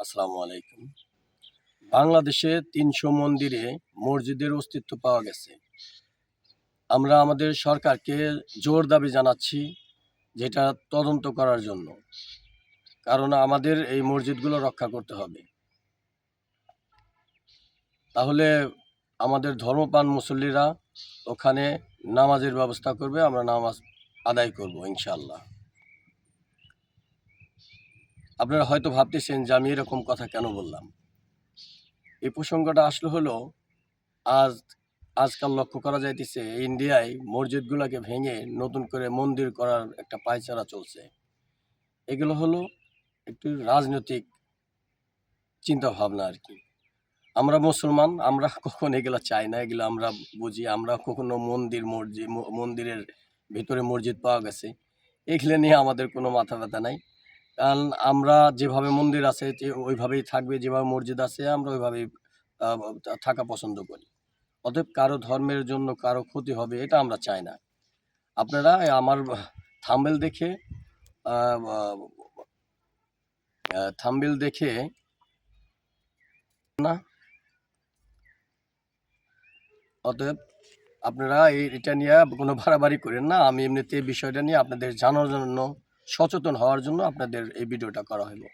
আসসালামু আলাইকুম। বাংলাদেশে ৩০০ মন্দিরে মসজিদের অস্তিত্ব পাওয়া গেছে। আমরা আমাদের সরকারকে জোর দাবি জানাচ্ছি যেটা তদন্ত করার জন্য। কারণ আমাদের এই মসজিদগুলো রক্ষা করতে হবে। তাহলে আমাদের ধর্মপ্রাণ মুসল্লিরা ওখানে নামাজের ব্যবস্থা করবে, আমরা নামাজ আদায় করব ইনশাআল্লাহ। আপনারা হয়তো ভাবতেছেন যে আমি এরকম কথা কেন বললাম। এই প্রসঙ্গটা আসলে হলো আজকাল লক্ষ্য করা যাইতেছে ইন্ডিয়ায় মসজিদগুলোকে ভেঙে নতুন করে মন্দির করার একটা পায়চারা চলছে। এগুলো হলো একটু রাজনৈতিক চিন্তা ভাবনা আর কি। আমরা মুসলমান, আমরা কখনো এগুলো চাই না, এগুলো আমরা বুঝি। আমরা কখনো মন্দিরের ভিতরে মসজিদ পাওয়া গেছে, এগুলো নিয়ে আমাদের কোনো মাথা ব্যথা নাই। কারণ আমরা যেভাবে মন্দির আছে ওইভাবেই থাকবে, যেভাবে মসজিদ আছে আমরা ওইভাবেই থাকা পছন্দ করি। অতএব কারো ধর্মের জন্য কারো ক্ষতি হবে এটা আমরা চাই না। আপনারা আমার থাম্বনেল দেখে থাম্বনেল দেখে না, অতএব আপনারা এটা নিয়ে কোনো বাড়াবাড়ি করেন না। আমি এমনিতে এই বিষয়টা নিয়ে আপনাদের জানার জন্য, সচেতন হওয়ার জন্য আপনাদের এই ভিডিওটা করা হলো।